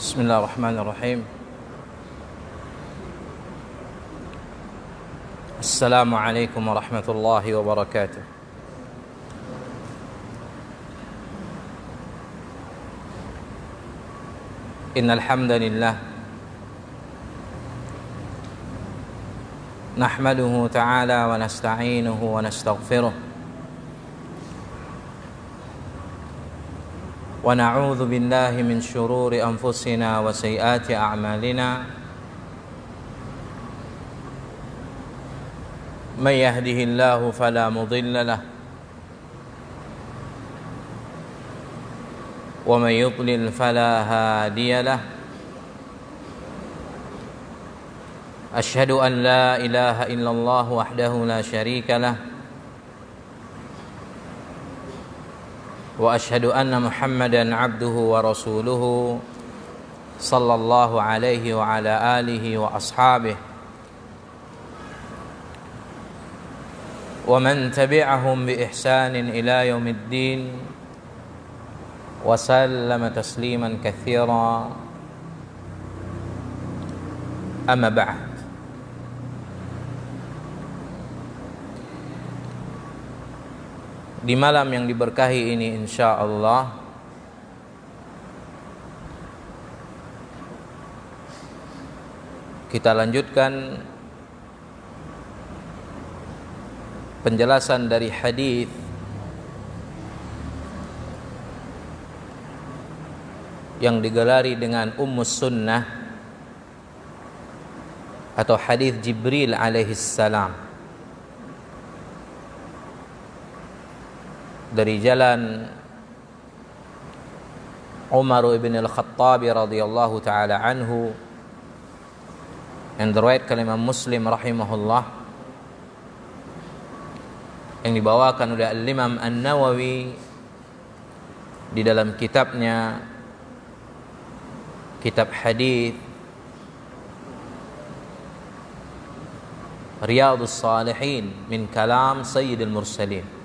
بسم الله الرحمن الرحيم. السلام عليكم ورحمة الله وبركاته. إن الحمد لله نحمده تعالى ونستعينه ونستغفره ونعوذ بالله من شرور أنفسنا وسيئات أعمالنا من يهده الله فلا مضل له ومن يضلل فلا هادي له أشهد أن لا إله إلا الله وحده لا شريك له وأشهد أن محمدا عبده ورسوله صلى الله عليه وعلى آله وأصحابه ومن تبعهم بإحسان إلى يوم الدين وسلم تسليما كثيرا أما بعد. Di malam yang diberkahi ini insyaallah kita lanjutkan penjelasan dari hadis yang digelari dengan Ummus Sunnah atau hadis Jibril alaihi salam dari jalan Umar ibn al-Khattab radhiyallahu taala anhu yang diriwayatkan Imam Muslim rahimahullah, yang dibawakan oleh Al-Imam An-Nawawi di dalam kitabnya kitab hadis Riyadhus Shalihin min kalam Sayyidil Mursalin,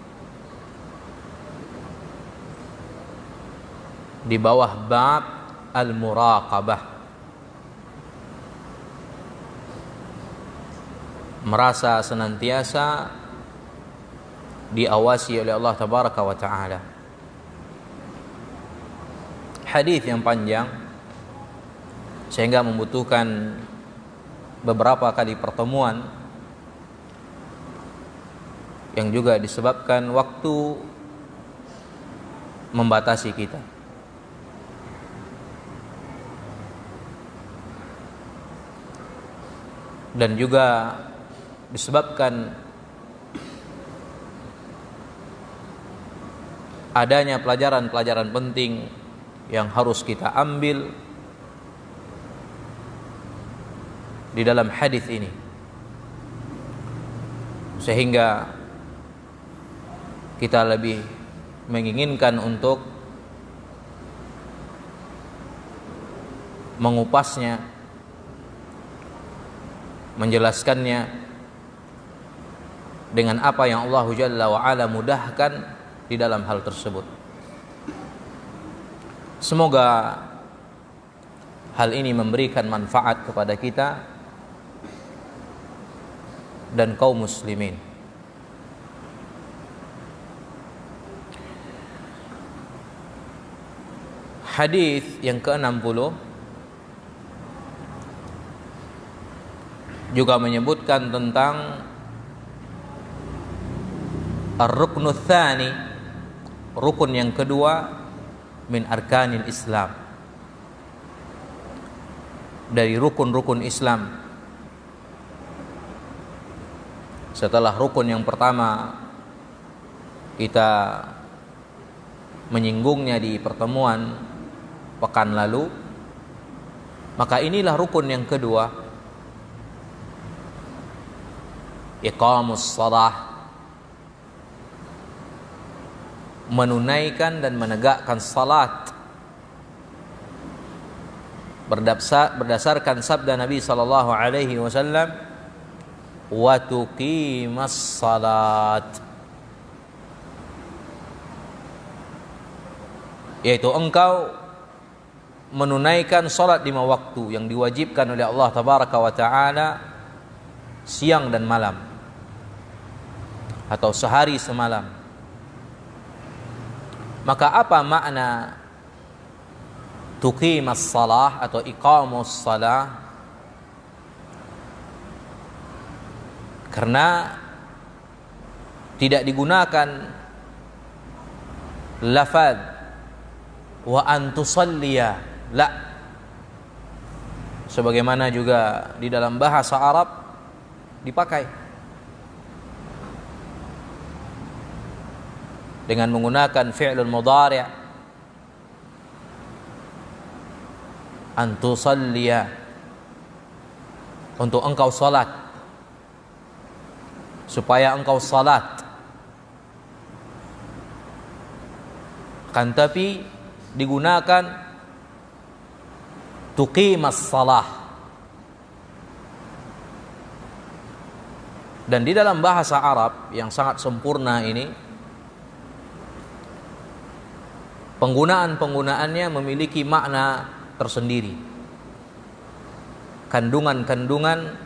di bawah bab al-muraqabah, merasa senantiasa diawasi oleh Allah tabaraka wa taala. Hadis yang panjang sehingga membutuhkan beberapa kali pertemuan, yang juga disebabkan waktu membatasi kita. Dan juga disebabkan adanya pelajaran-pelajaran penting yang harus kita ambil di dalam hadis ini, sehingga kita lebih menginginkan untuk mengupasnya, menjelaskannya dengan apa yang Allah Jalla wa Ala mudahkan di dalam hal tersebut. Semoga hal ini memberikan manfaat kepada kita dan kaum muslimin. Hadis yang ke-60 juga menyebutkan tentang ar-ruknu tsani, rukun yang kedua min arkanil Islam, dari rukun-rukun Islam. Setelah rukun yang pertama kita menyinggungnya di pertemuan pekan lalu, maka inilah rukun yang kedua, iqamus shalah, menunaikan dan menegakkan salat berdasarkan sabda Nabi sallallahu alaihi wasallam, wa tuqimas salat, yaitu engkau menunaikan salat 5 waktu yang diwajibkan oleh Allah tabaraka wa taala siang dan malam atau sehari semalam. Maka apa makna tuqimas salah atau iqamus salah? Karena tidak digunakan lafaz wa antusalliya, la, sebagaimana juga di dalam bahasa Arab dipakai dengan menggunakan fi'lul mudhari', antusalliya, untuk engkau salat, supaya engkau salat. Kan tapi digunakan tuqimas salah. Dan di dalam bahasa Arab yang sangat sempurna ini, penggunaannya memiliki makna tersendiri, kandungan-kandungan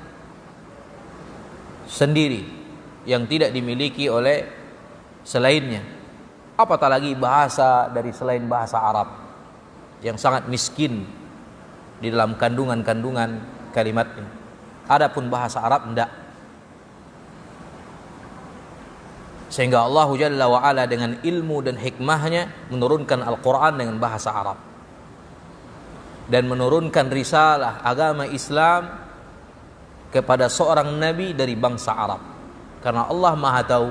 sendiri yang tidak dimiliki oleh selainnya. Apatah lagi bahasa dari selain bahasa Arab yang sangat miskin di dalam kandungan-kandungan kalimatnya. Adapun bahasa Arab tidak. Sehingga Allah Jalla wa Ala dengan ilmu dan hikmahnya menurunkan Al-Quran dengan bahasa Arab dan menurunkan risalah agama Islam kepada seorang Nabi dari bangsa Arab. Karena Allah Maha tahu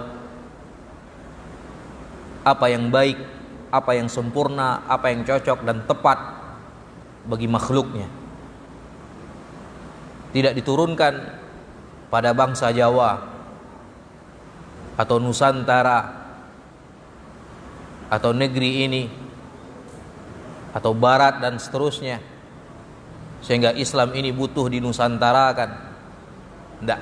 apa yang baik, apa yang sempurna, apa yang cocok dan tepat bagi makhluknya. Tidak diturunkan pada bangsa Jawa atau Nusantara atau negeri ini atau barat dan seterusnya, sehingga Islam ini butuh dinusantarakan. Tidak.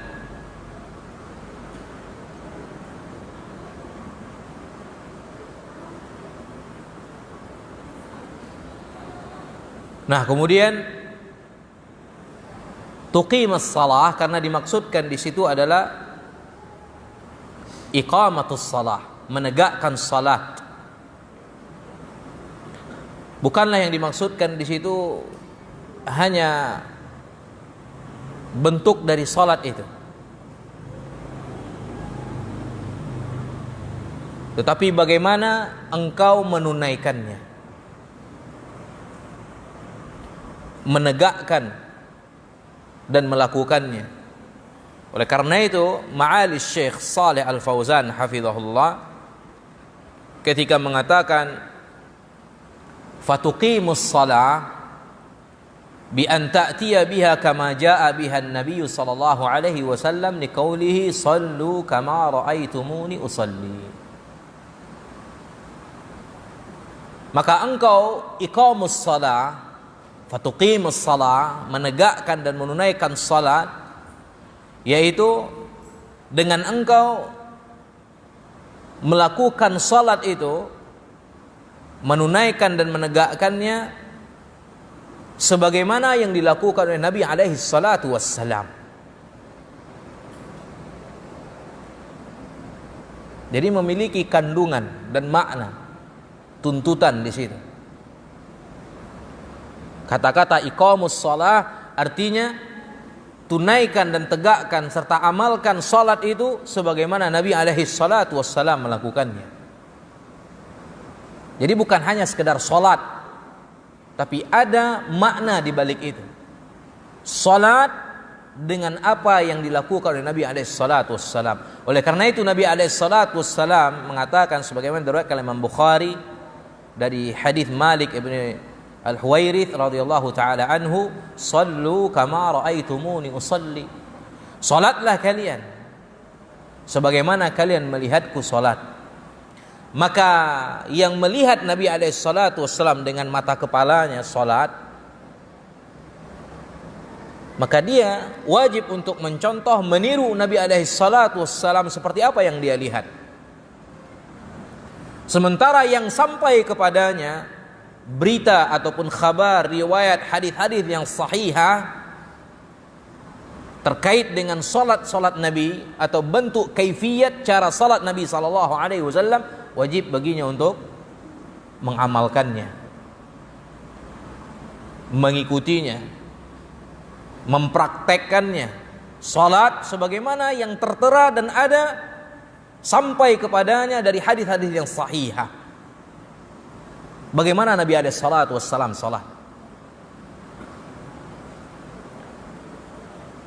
Nah, kemudian tuqimas salah, karena dimaksudkan di situ adalah iqamatus salah, menegakkan salat. Bukanlah yang dimaksudkan di situ hanya bentuk dari salat itu, tetapi bagaimana engkau menunaikannya, menegakkan dan melakukannya. Oleh karena itu, Ma'ali Syekh Shalih Al-Fauzan hafizahullah ketika mengatakan fatuqimus shalah bi an ta'tiya biha kama jaa'a biha an-nabiy sallallahu alaihi wasallam liqaulihi sallu kama ra'aitumuni usalli. Maka engkau iqamus shalah, fatuqimus shalah, menegakkan dan menunaikan salat, yaitu dengan engkau melakukan salat itu, menunaikan dan menegakkannya sebagaimana yang dilakukan oleh Nabi alaihi salatu wassalam. Jadi memiliki kandungan dan makna, tuntutan di situ. Kata-kata iqamus shalah artinya tunaikan dan tegakkan serta amalkan salat itu sebagaimana Nabi alaihi salatu wassalam melakukannya. Jadi bukan hanya sekedar salat, tapi ada makna di balik itu. Salat dengan apa yang dilakukan oleh Nabi alaihi salatu wassalam. Oleh karena itu Nabi alaihi salatu wassalam mengatakan sebagaimana diriwayatkan Imam Bukhari dari hadis Malik ibn Al-Huwairits radhiyallahu taala anhu, "Shallu kama raaitumuni usalli." Salatlah kalian sebagaimana kalian melihatku salat. Maka yang melihat Nabi alaihi salatu wassalam dengan mata kepalanya salat, maka dia wajib untuk mencontoh, meniru Nabi alaihi salatu wassalam seperti apa yang dia lihat. Sementara yang sampai kepadanya berita ataupun khabar, riwayat, hadis-hadis yang sahihah terkait dengan salat Nabi atau bentuk kaifiyat cara salat Nabi sallallahu alaihi wasallam, wajib baginya untuk mengamalkannya, mengikutinya, mempraktekkannya. Salat sebagaimana yang tertera dan ada sampai kepadanya dari hadis-hadis yang sahihah. Bagaimana Nabi alaihi salatu wassalam salat.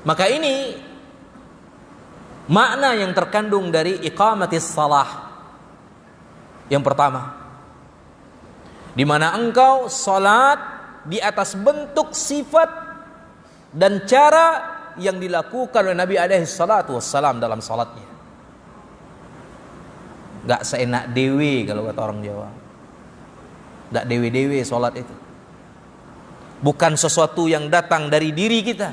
Maka ini makna yang terkandung dari iqamatis salah. Yang pertama, di mana engkau salat di atas bentuk sifat dan cara yang dilakukan oleh Nabi alaihi salatu wassalam dalam salatnya. Gak seenak dewe kalau kata orang Jawa. Gak dewe-dewe salat itu. Bukan sesuatu yang datang dari diri kita,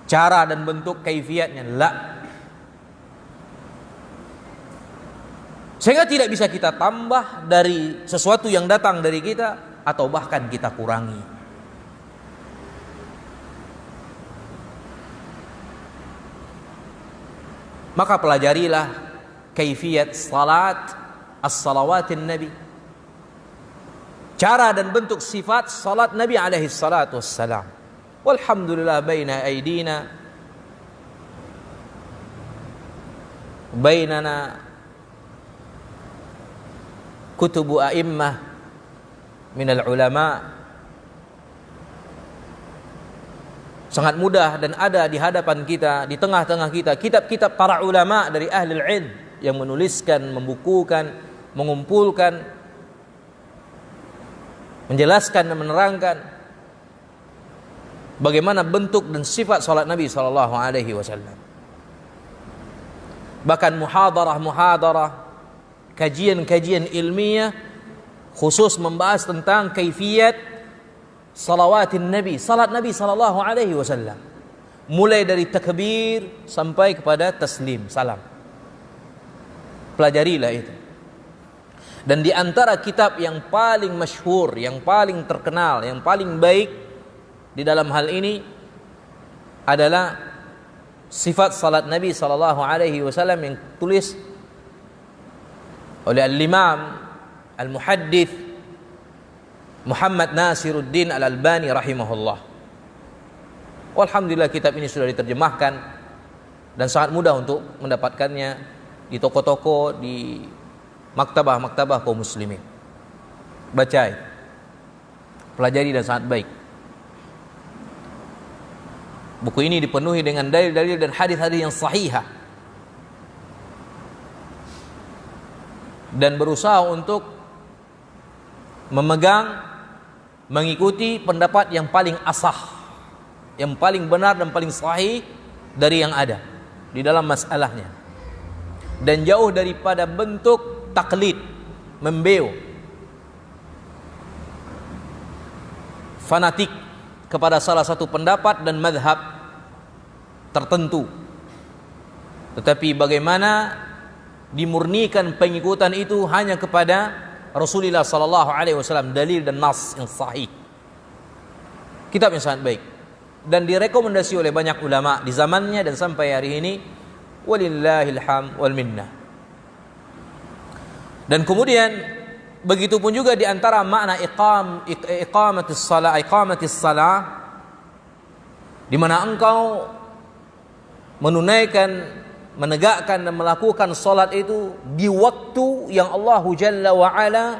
cara dan bentuk kaifiatnya, la. Sehingga tidak bisa kita tambah dari sesuatu yang datang dari kita, atau bahkan kita kurangi. Maka pelajarilah kaifiyat salat as-salawatin Nabi, cara dan bentuk sifat salat Nabi alaihi salatu wassalam. Walhamdulillah baina aidina bainana kutubu a'immah minal ulama. Sangat mudah dan ada di hadapan kita, di tengah-tengah kita, kitab-kitab para ulama dari ahlul ilm yang menuliskan, membukukan, mengumpulkan, menjelaskan dan menerangkan bagaimana bentuk dan sifat salat Nabi sallallahu alaihi wasallam. Bahkan muhadarah, kajian-kajian ilmiah khusus membahas tentang kaifiyat salawatin Nabi, salat Nabi sallallahu alaihi wasallam. Mulai dari takbir sampai kepada taslim, salam. Pelajarilah itu. Dan di antara kitab yang paling masyhur, yang paling terkenal, yang paling baik di dalam hal ini adalah sifat salat Nabi sallallahu alaihi wasallam yang tulis oleh al-Imam al-Muhaddits Muhammad Nasiruddin Al-Albani rahimahullah. Alhamdulillah kitab ini sudah diterjemahkan dan sangat mudah untuk mendapatkannya di toko-toko, di maktabah-maktabah kaum muslimin. Baca, pelajari dan sangat baik. Buku ini dipenuhi dengan dalil-dalil dan hadis-hadis yang sahihah, dan berusaha untuk memegang, mengikuti pendapat yang paling asah, yang paling benar dan paling sahih dari yang ada di dalam masalahnya, dan jauh daripada bentuk taklid, membeu, fanatik kepada salah satu pendapat dan mazhab tertentu. Tetapi bagaimana dimurnikan pengikutan itu hanya kepada Rasulullah sallallahu alaihi wasallam, dalil dan nas yang sahih. Kitab yang sangat baik dan direkomendasi oleh banyak ulama di zamannya dan sampai hari ini, walillahil hamd wal minnah. Dan kemudian begitu pun juga di antara makna iqamatis salah, di mana engkau menunaikan, menegakkan dan melakukan salat itu di waktu yang Allah Jalla wa Ala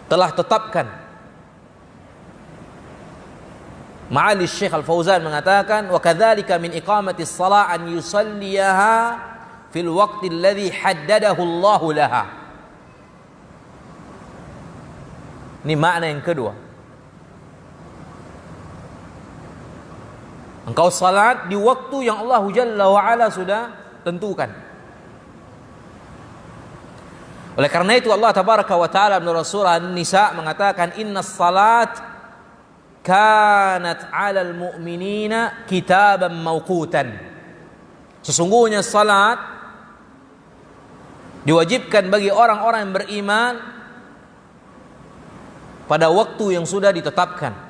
telah tetapkan. Ma'ali Syekh Al-Fauzan mengatakan, wa kadzalika min iqamatis salah an yusalliyaha fil waqti alladhi haddadahu Allah laha. Ini makna yang kedua. Engkau salat di waktu yang Allah Jalla wa Ala sudah tentukan. Oleh karena itu Allah Tabaraka wa Ta'ala dalam surah An-Nisa mengatakan, innas salat kanat 'alal mu'minina kitaban mawqutan. Sesungguhnya salat diwajibkan bagi orang-orang yang beriman pada waktu yang sudah ditetapkan.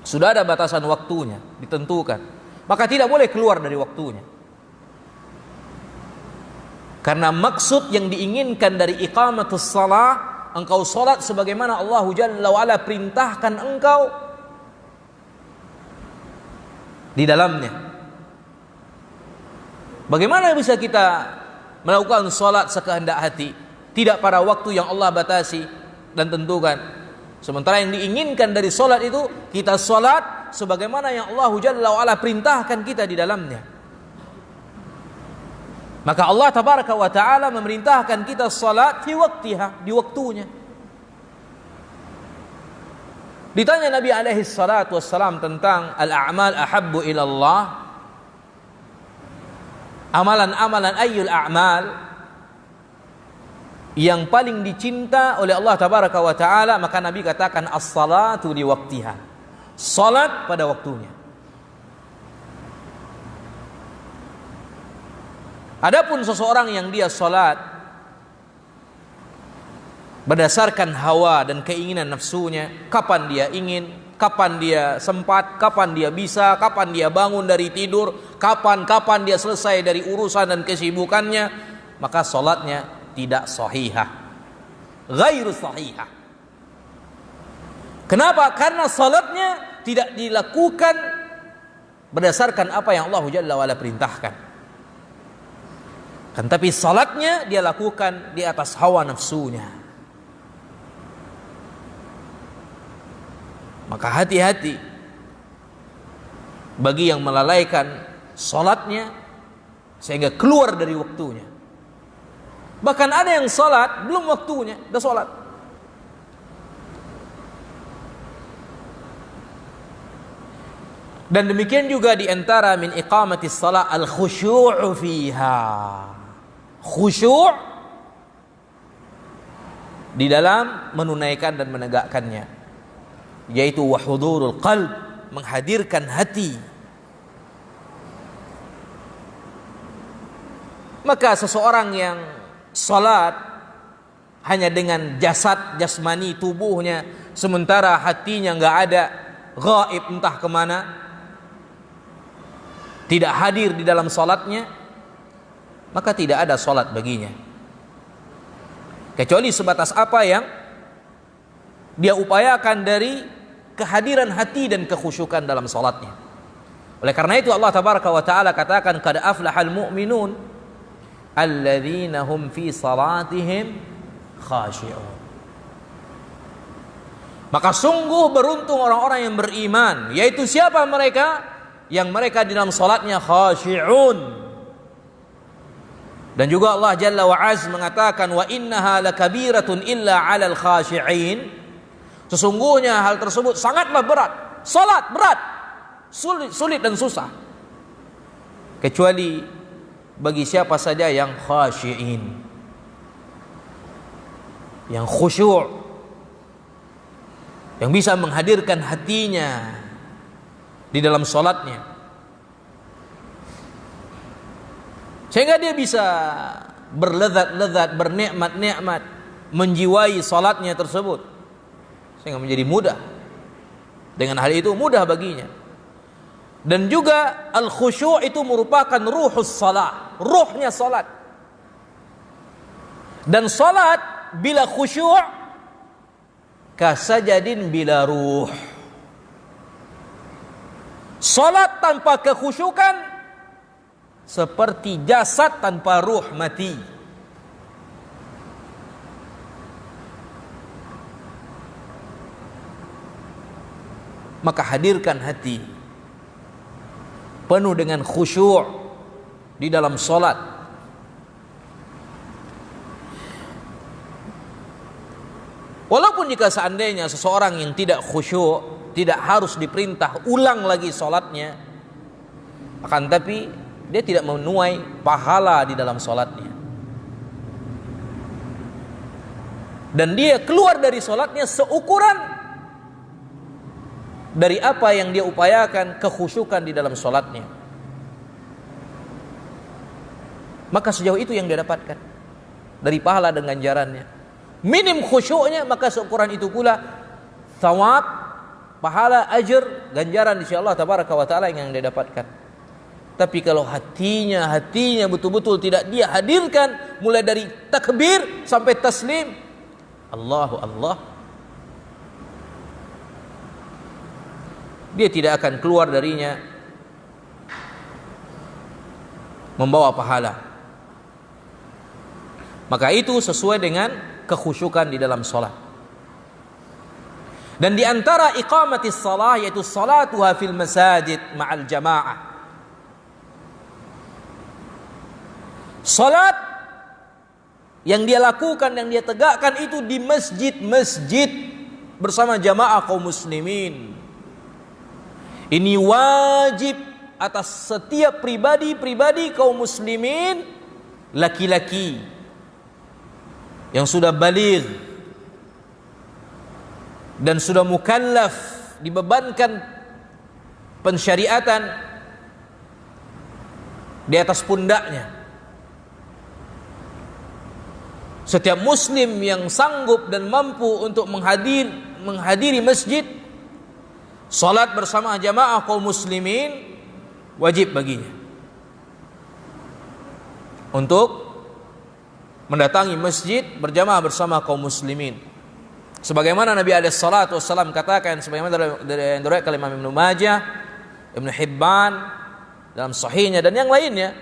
Sudah ada batasan waktunya ditentukan, maka tidak boleh keluar dari waktunya. Karena maksud yang diinginkan dari iqamatus shalah, engkau salat sebagaimana Allah Jalla wa Ala perintahkan engkau di dalamnya. Bagaimana bisa kita melakukan salat sekehendak hati, tidak pada waktu yang Allah batasi dan tentukan? Sementara yang diinginkan dari salat itu, kita salat sebagaimana yang Allah Jalla wa Ala perintahkan kita di dalamnya. Maka Allah Tabaraka wa Ta'ala memerintahkan kita salat di waktiha, di waktunya. Ditanya Nabi alaihi salatu wassalam tentang al-a'mal ahabbu ila Allah, amalan-amalan ayyul a'mal yang paling dicinta oleh Allah Tabaraka wa Ta'ala, maka Nabi katakan as-salatu li waktiha, salat pada waktunya. Adapun seseorang yang dia salat berdasarkan hawa dan keinginan nafsunya, kapan dia ingin, kapan dia sempat, kapan dia bisa, kapan dia bangun dari tidur, kapan dia selesai dari urusan dan kesibukannya, maka salatnya tidak sahihah, ghairu sahihah. Kenapa? Karena salatnya tidak dilakukan berdasarkan apa yang Allah Jalla wa Ala perintahkan. Kan tapi salatnya dia lakukan di atas hawa nafsunya. Maka hati-hati bagi yang melalaikan salatnya sehingga keluar dari waktunya. Bahkan ada yang salat belum waktunya dah salat. Dan demikian juga di antara min iqamatis salat al-khusyu'u fiha. Khusyuk di dalam menunaikan dan menegakkannya, yaitu wahudurul qalb, menghadirkan hati. Maka seseorang yang salat hanya dengan jasad jasmani tubuhnya, sementara hatinya enggak ada, gaib entah kemana, tidak hadir di dalam salatnya, maka tidak ada salat baginya, kecuali sebatas apa yang dia upayakan dari kehadiran hati dan kekhusyukan dalam salatnya. Oleh karena itu Allah Tabaraka wa Ta'ala katakan, qad aflahal mu'minun alladzina hum fi salatihim khashi'un. Maka sungguh beruntung orang-orang yang beriman, yaitu siapa mereka? Yang mereka di dalam salatnya khashi'un. Dan juga Allah Jalla wa Azza mengatakan, wa innaha lakabiratun illa 'alal khashi'in. Sesungguhnya hal tersebut sangatlah berat. Salat berat, sulit dan susah, kecuali bagi siapa saja yang khashi'in, yang khusyuk, yang bisa menghadirkan hatinya di dalam salatnya, sehingga dia bisa berlezat-lezat, bernikmat-nikmat, menjiwai salatnya tersebut, sehingga menjadi mudah. Dengan hal itu mudah baginya. Dan juga al-khusyu' itu merupakan ruhus salat, ruhnya salat. Dan salat bila khusyu' kasajadin bila ruh. Salat tanpa kekhusyukan seperti jasad tanpa ruh mati. Maka hadirkan hati penuh dengan khusyuk di dalam salat. Walaupun jika seandainya seseorang yang tidak khusyuk tidak harus diperintah ulang lagi salatnya, akan tapi dia tidak menuai pahala di dalam salatnya, dan dia keluar dari salatnya seukuran dari apa yang dia upayakan kekhusyukan di dalam salatnya. Maka sejauh itu yang dia dapatkan dari pahala dan ganjarannya. minim khusyuknya, maka seukuran itu pula thawab, pahala, ajr, ganjaran insyaallah tabaraka wa taala yang dia dapatkan. Tapi kalau hatinya betul-betul tidak dia hadirkan, mulai dari takbir sampai taslim, Allahu Allah, dia tidak akan keluar darinya membawa pahala. Maka itu sesuai dengan kekhusyukan di dalam salat. Dan di antara iqamatis salah yaitu salatuha fil masajid ma'al jamaah. Salat yang dia lakukan, yang dia tegakkan itu di masjid-masjid bersama jamaah kaum muslimin. Ini wajib atas setiap pribadi kaum muslimin laki-laki yang sudah baligh dan sudah mukallaf, dibebankan pensyariatan di atas pundaknya. Setiap muslim yang sanggup dan mampu untuk menghadiri masjid, salat bersama jamaah kaum muslimin, wajib baginya untuk mendatangi masjid berjamaah bersama kaum muslimin. Sebagaimana Nabi alaihi salatu wassalam katakan, sebagaimana dari riwayat Imam Ibnu Majah, Ibnu Hibban dalam sahihnya dan yang lainnya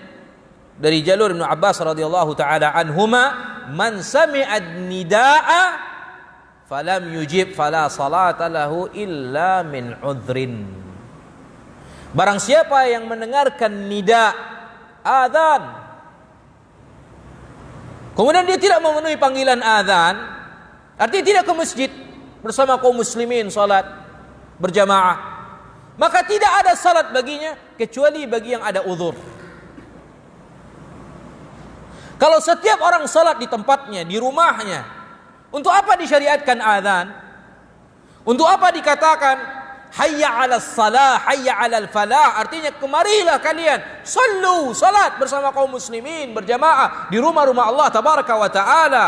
dari jalur Ibnu Abbas radhiyallahu taala anhuma, man sami'ad nidaa falam yujib fala salata lahu illa min udhrin. Barang siapa yang mendengarkan nida, azan, kemudian dia tidak memenuhi panggilan azan, artinya tidak ke masjid bersama kaum muslimin salat berjamaah, maka tidak ada salat baginya kecuali bagi yang ada uzur. Kalau setiap orang salat di tempatnya, di rumahnya, untuk apa disyariatkan azan? Untuk apa dikatakan hayya 'alas salah, hayya 'alal falah? Artinya kemarilah kalian sallu, salat bersama kaum muslimin berjamaah di rumah-rumah Allah tabaraka wa taala.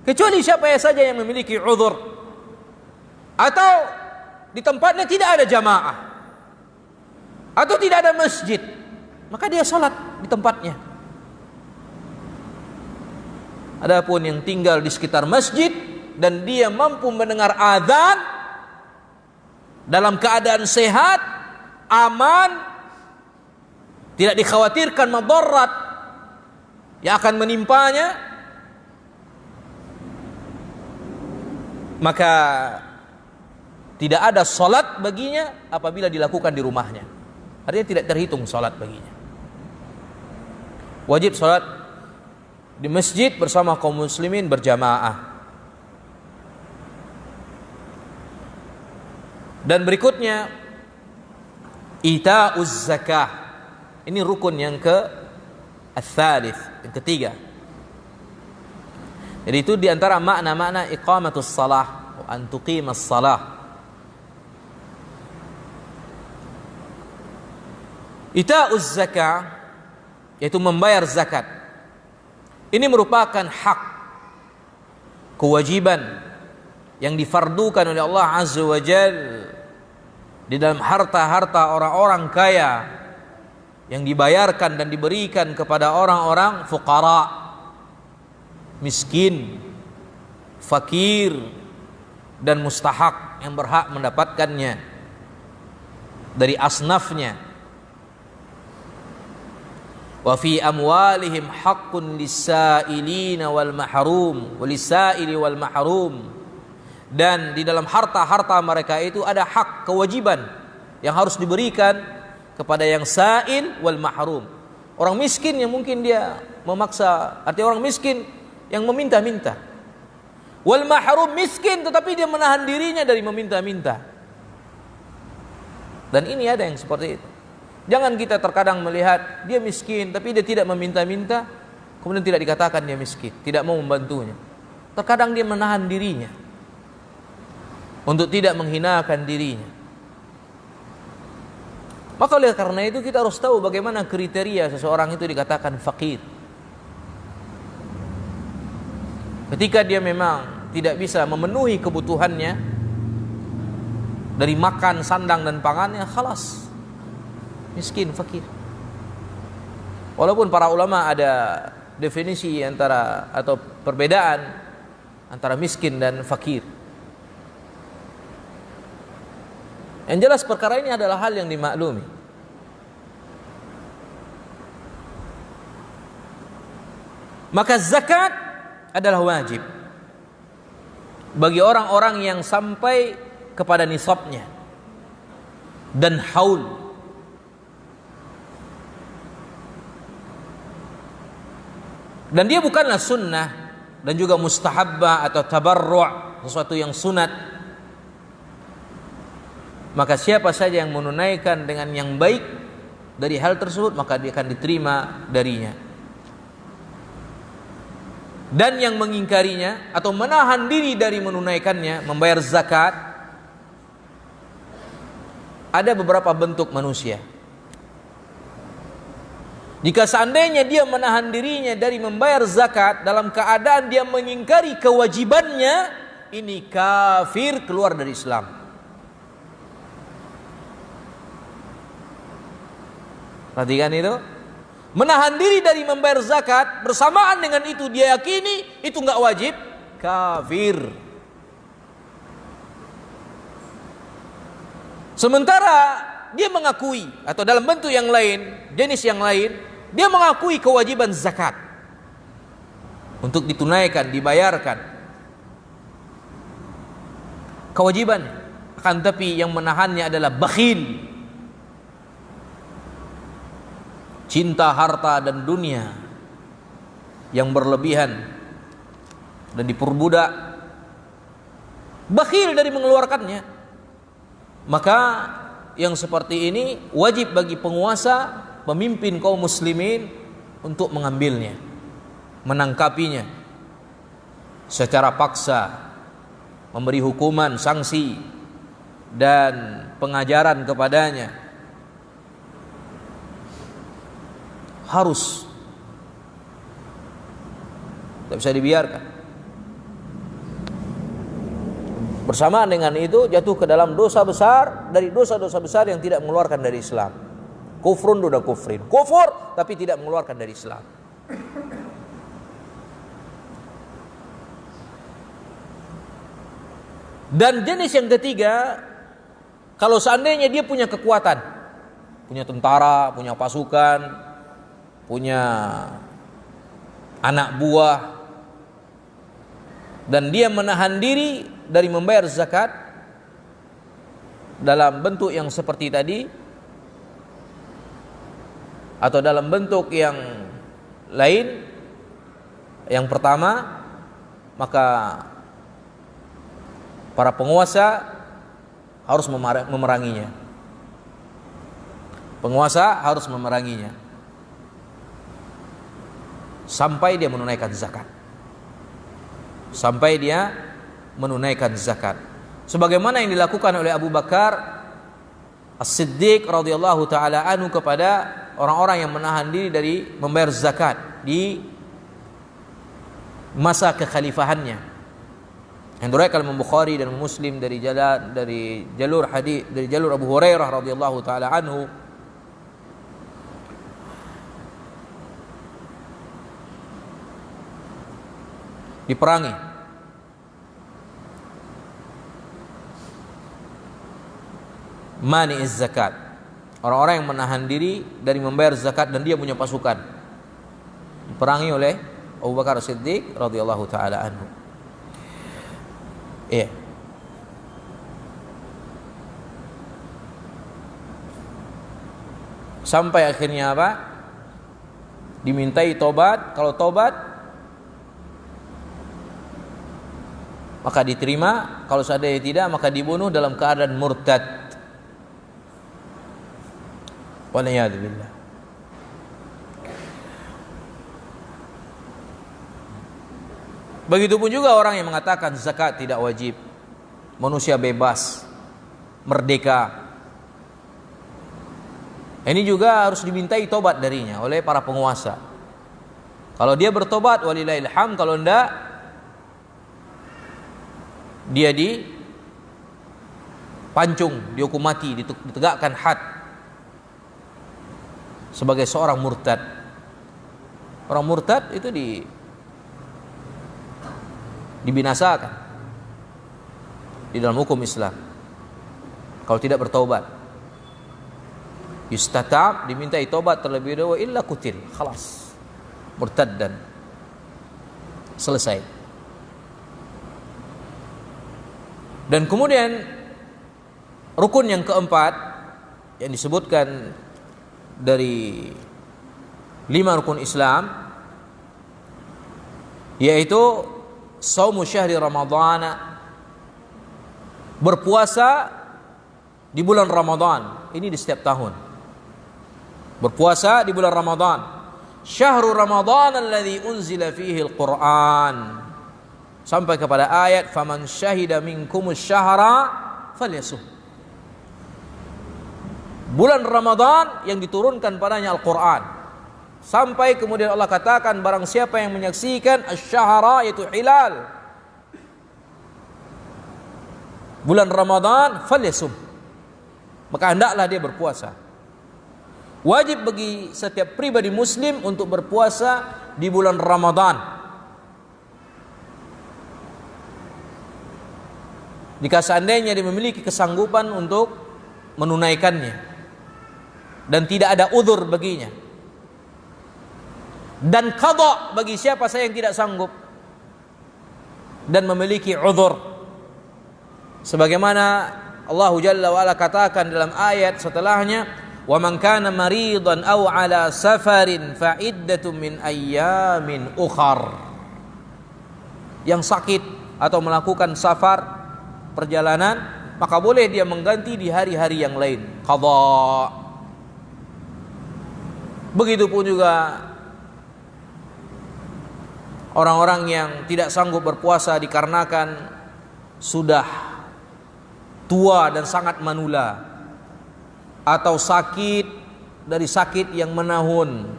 Kecuali siapa saja yang memiliki uzur atau di tempatnya tidak ada jamaah atau tidak ada masjid, maka dia salat di tempatnya. Adapun yang tinggal di sekitar masjid dan dia mampu mendengar azan dalam keadaan sehat, aman, tidak dikhawatirkan madarat yang akan menimpanya, maka tidak ada salat baginya apabila dilakukan di rumahnya. Artinya tidak terhitung salat baginya. Wajib salat di masjid bersama kaum muslimin berjamaah. Dan berikutnya ita'uz zakah. Ini rukun yang ke-tsalits, yang ketiga. Jadi itu di antara makna-makna iqamatus salah, wa an tuqimas salah. Ita'uz zakah yaitu membayar zakat. Ini merupakan hak, kewajiban yang difardukan oleh Allah Azza wa Jalla di dalam harta-harta orang-orang kaya yang dibayarkan dan diberikan kepada orang-orang fuqara, miskin, fakir dan mustahak yang berhak mendapatkannya dari asnafnya. Wa fi amwalihim haqqun lis-sa'ilina wal mahrum walis-sa'ili wal mahrum. Dan di dalam harta-harta mereka itu ada hak, kewajiban yang harus diberikan kepada yang sa'il wal mahrum. Orang miskin yang mungkin dia memaksa, artinya orang miskin yang meminta-minta. Wal mahrum, miskin tetapi dia menahan dirinya dari meminta-minta. Dan ini ada yang seperti itu. Jangan kita terkadang melihat dia miskin tapi dia tidak meminta-minta, kemudian tidak dikatakan dia miskin, tidak mau membantunya. Terkadang dia menahan dirinya untuk tidak menghinakan dirinya. Maka oleh karena itu kita harus tahu bagaimana kriteria seseorang itu dikatakan fakir. Ketika dia memang tidak bisa memenuhi kebutuhannya dari makan, sandang dan pangannya, khalas, miskin, fakir. Walaupun para ulama ada definisi antara atau perbedaan antara miskin dan fakir. Yang jelas perkara ini adalah hal yang dimaklumi. Maka zakat adalah wajib bagi orang-orang yang sampai kepada nisabnya dan haul. Dan dia bukanlah sunnah dan juga mustahabbah atau tabarru', sesuatu yang sunat. Maka siapa saja yang menunaikan dengan yang baik dari hal tersebut, maka dia akan diterima darinya. Dan yang mengingkarinya atau menahan diri dari menunaikannya, membayar zakat, ada beberapa bentuk manusia. Jika seandainya dia menahan dirinya dari membayar zakat dalam keadaan dia mengingkari kewajibannya, ini kafir, keluar dari Islam. Perhatikan itu. Menahan diri dari membayar zakat, bersamaan dengan itu dia yakini itu enggak wajib, kafir. Sementara dia mengakui atau dalam bentuk yang lain, jenis yang lain, dia mengakui kewajiban zakat untuk ditunaikan, dibayarkan. Kewajiban, akan tapi yang menahannya adalah bakhil. Cinta harta dan dunia yang berlebihan dan diperbudak, bakhil dari mengeluarkannya. Maka yang seperti ini wajib bagi penguasa, pemimpin kaum muslimin untuk mengambilnya, menangkapinya secara paksa, memberi hukuman, sanksi dan pengajaran kepadanya. Harus, tidak bisa dibiarkan. Bersamaan dengan itu jatuh ke dalam dosa besar dari dosa-dosa besar yang tidak mengeluarkan dari Islam. Kufrun duna kufrin, kufur tapi tidak mengeluarkan dari Islam. Dan jenis yang ketiga, kalau seandainya dia punya kekuatan, punya tentara, punya pasukan, punya anak buah, dan dia menahan diri dari membayar zakat dalam bentuk yang seperti tadi atau dalam bentuk yang lain, yang pertama, maka para penguasa harus memeranginya. Penguasa harus memeranginya sampai dia menunaikan zakat. Sampai dia menunaikan zakat. Sebagaimana yang dilakukan oleh Abu Bakar As-Siddiq radhiyallahu taala anhu kepada orang-orang yang menahan diri dari membayar zakat di masa kekhalifahannya. Yang diriwayatkan Imam Bukhari dan Muslim dari jalur hadis dari jalur Abu Hurairah radhiyallahu taala anhu, diperangi mani'iz zakat, orang-orang yang menahan diri dari membayar zakat dan dia punya pasukan, diperangi oleh Abu Bakar Siddiq radhiyallahu taala anhu. Iya. Sampai akhirnya apa? Dimintai tobat. Kalau tobat maka diterima, kalau seandainya tidak maka dibunuh dalam keadaan murtad. Waliyadzubillah. Begitupun juga orang yang mengatakan zakat tidak wajib, manusia bebas, merdeka. Ini juga harus dimintai tobat darinya oleh para penguasa. Kalau dia bertobat walillahil hamd, kalau enggak dia dipancung, dihukum mati, ditegakkan had sebagai seorang murtad. Orang murtad itu dibinasakan di dalam hukum Islam kalau tidak bertaubat. Yustatab, dimintai taubat terlebih dahulu, illa kutil, khalas, murtaddan, selesai. Dan kemudian rukun yang keempat yang disebutkan dari 5 rukun Islam, yaitu shaumu syahri Ramadhan, berpuasa di bulan Ramadan. Ini di setiap tahun. Berpuasa di bulan Ramadan. Syahrul Ramadan alladzi unzila fihi al-Qur'an. Sampai kepada ayat faman syahida minkumus syahra falyasum. Bulan Ramadan yang diturunkan padanya Al-Qur'an. Sampai kemudian Allah katakan barang siapa yang menyaksikan asy-syahra, yaitu hilal bulan Ramadan, falyasum, maka hendaklah dia berpuasa. Wajib bagi setiap pribadi muslim untuk berpuasa di bulan Ramadan. Jika seandainya dia memiliki kesanggupan untuk menunaikannya dan tidak ada uzur baginya. Dan qadha bagi siapa saya yang tidak sanggup dan memiliki uzur. Sebagaimana Allah Jalla wa Ala katakan dalam ayat setelahnya, wa man kana maridan aw ala safarin fa iddatun min ayyamin ukhar. Yang sakit atau melakukan safar, perjalanan, maka boleh dia mengganti di hari-hari yang lain, qadha. Begitupun juga orang-orang yang tidak sanggup berpuasa dikarenakan sudah tua dan sangat manula, atau sakit dari sakit yang menahun,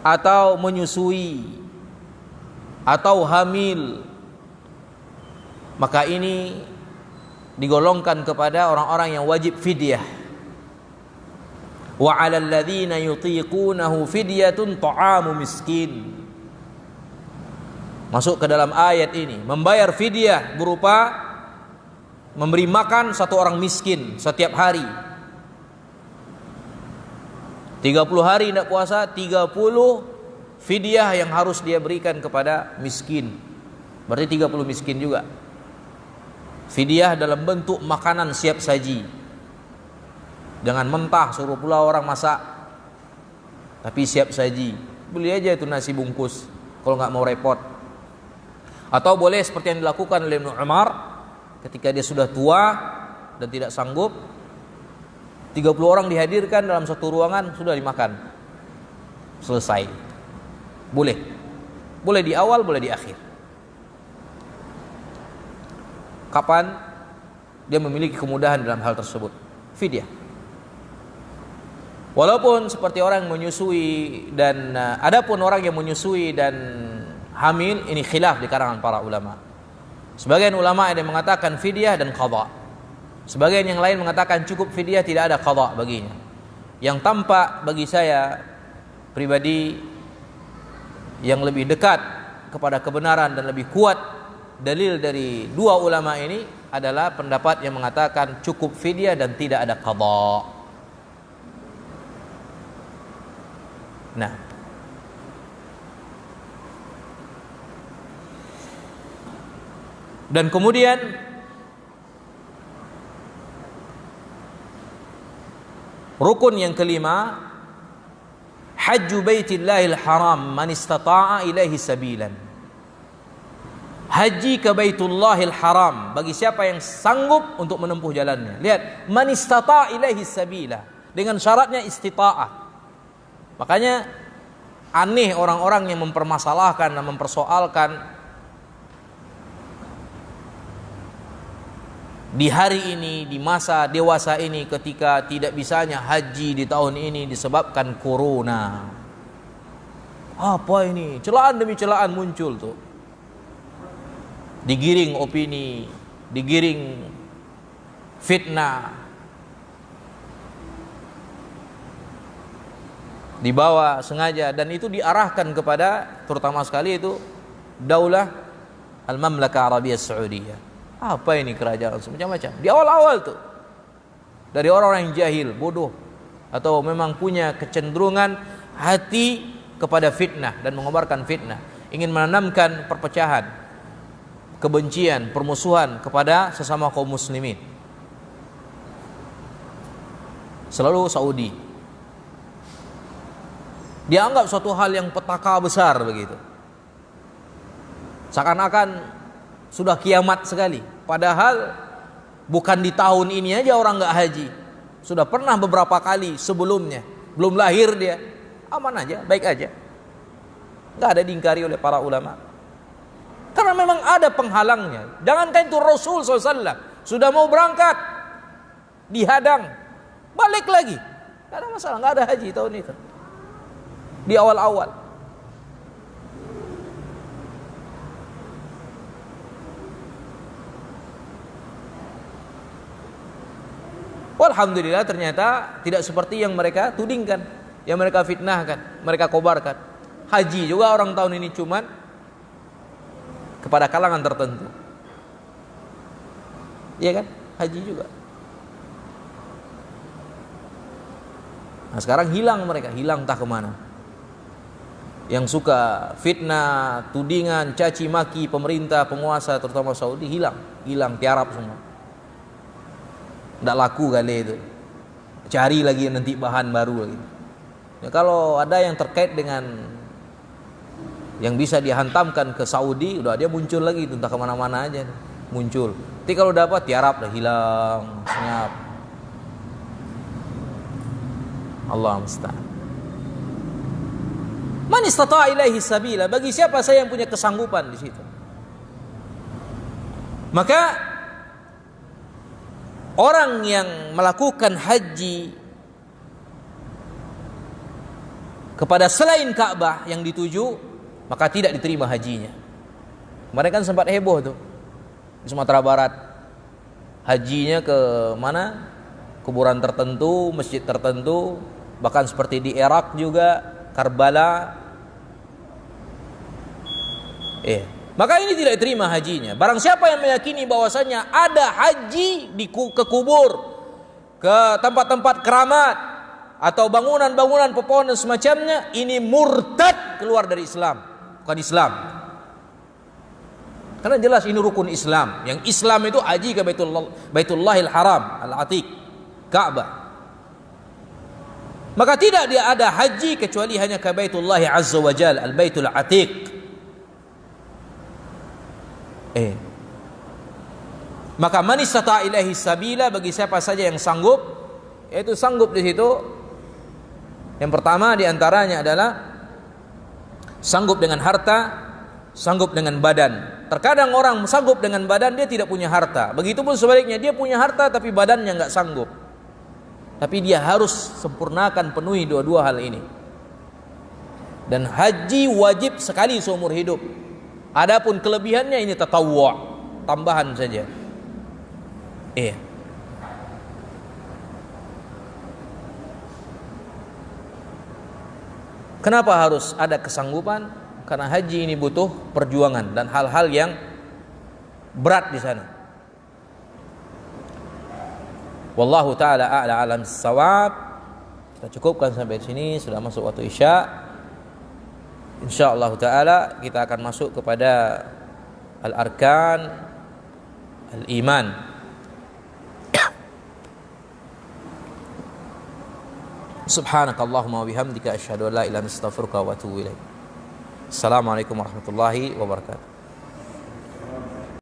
atau menyusui, atau hamil, maka ini digolongkan kepada orang-orang yang wajib fidyah. Wa 'alal ladzina yutiqunahu fidyatun ta'amu miskin. Masuk ke dalam ayat ini, membayar fidyah berupa memberi makan satu orang miskin setiap hari. 30 hari tidak puasa, 30 fidyah yang harus dia berikan kepada miskin. Berarti 30 miskin juga. Fidyah dalam bentuk makanan siap saji. Jangan mentah suruh pula orang masak, tapi siap saji. Beli aja itu nasi bungkus kalau nggak mau repot. Atau boleh seperti yang dilakukan oleh Ibnu Umar ketika dia sudah tua dan tidak sanggup, 30 orang dihadirkan dalam satu ruangan, sudah dimakan, selesai. Boleh di awal, boleh di akhir. Kapan dia memiliki kemudahan dalam hal tersebut? Fidyah. Walaupun seperti orang yang menyusui dan adapun orang yang menyusui dan hamil, ini khilaf di kalangan para ulama. Sebagian ulama ada yang mengatakan fidyah dan qadha. Sebagian yang lain mengatakan cukup fidyah, tidak ada qadha baginya. Yang tampak bagi saya pribadi yang lebih dekat kepada kebenaran dan lebih kuat dalil dari dua ulama ini adalah pendapat yang mengatakan cukup fidyah dan tidak ada qadha. Nah, dan kemudian rukun yang kelima, hajju baitillahil haram man istata'a ilaihi sabilan. Haji ke Baitullahil Haram bagi siapa yang sanggup untuk menempuh jalannya. Lihat, man istata'a ilaihi sabila, dengan syaratnya istita'ah. Makanya aneh orang-orang yang mempermasalahkan dan mempersoalkan di hari ini, di masa dewasa ini, ketika tidak bisanya haji di tahun ini disebabkan corona. Apa ini? Celaan demi celaan muncul tuh. digiring opini, digiring fitnah, dibawa sengaja, dan itu diarahkan kepada terutama sekali itu Daulah Al-Mamlakah Arabiyah Saudiyah. Apa ini kerajaan semacam-macam di awal-awal tuh, dari orang-orang yang jahil, bodoh, atau memang punya kecenderungan hati kepada fitnah dan mengobarkan fitnah, ingin menanamkan perpecahan, kebencian, permusuhan kepada sesama kaum muslimin. Selalu Saudi dianggap suatu hal yang petaka besar begitu, seakan-akan sudah kiamat sekali. Padahal bukan di tahun ini aja orang nggak haji, sudah pernah beberapa kali sebelumnya. Belum lahir dia, aman aja, baik aja, nggak ada diingkari oleh para ulama. Karena memang ada penghalangnya. Jangankan itu Rasul SAW sudah mau berangkat, dihadang, balik lagi, nggak ada masalah, nggak ada haji tahun itu di awal-awal. Alhamdulillah ternyata tidak seperti yang mereka tudingkan, yang mereka fitnahkan, mereka kobarkan. Haji juga orang tahun ini cuman kepada kalangan tertentu. Iya kan? Haji juga. Nah sekarang hilang mereka, hilang entah kemana. Yang suka fitnah, tudingan, caci maki pemerintah, penguasa terutama Saudi, hilang tiarap semua. Tidak laku kali itu. Cari lagi nanti bahan baru lagi. Ya, kalau ada yang terkait dengan yang bisa dihantamkan ke Saudi, udah dia muncul lagi, entah kemana-mana aja muncul. Tapi kalau dapat tiarap, dah hilang, senyap. Allah musta'an. Man istata'a ilaihi sabila, bagi siapa saya yang punya kesanggupan di situ. Maka orang yang melakukan haji kepada selain Ka'bah yang dituju, maka tidak diterima hajinya. Mereka kan sempat heboh tuh di Sumatera Barat, hajinya ke mana? Kuburan tertentu, masjid tertentu, bahkan seperti di Irak juga, Karbala. Maka ini tidak diterima hajinya. Barang siapa yang meyakini bahwasanya ada haji ke kubur, ke tempat-tempat keramat, atau bangunan-bangunan pepohonan semacamnya, ini murtad, keluar dari Islam, bukan Islam. Karena jelas ini rukun Islam. Yang Islam itu haji ke Baitullahil Haram, Al-Atiq, Ka'bah. Maka tidak dia ada haji kecuali hanya ke Baitullah Azza wa Jal, Al-Baitul Atiq. Maka man istata'a ilaihi sabila, bagi siapa saja yang sanggup, yaitu sanggup di situ. Yang pertama diantaranya adalah sanggup dengan harta, sanggup dengan badan. Terkadang orang sanggup dengan badan, dia tidak punya harta. Begitupun sebaliknya, dia punya harta tapi badannya nggak sanggup. Tapi dia harus sempurnakan, penuhi dua-dua hal ini. Dan haji wajib sekali seumur hidup. Adapun kelebihannya ini tatawwu', tambahan saja. Kenapa harus ada kesanggupan? Karena haji ini butuh perjuangan dan hal-hal yang berat di sana. Wallahu taala a'la alam bissawab. Kita cukupkan sampai sini, sudah masuk waktu Isya. Insyaallah taala kita akan masuk kepada al-arkan al-iman. Subhanakallahumma wa bihamdika asyhadu an la ilaha illa anta astaghfiruka wa atubu ilaik. Assalamualaikum warahmatullahi wabarakatuh.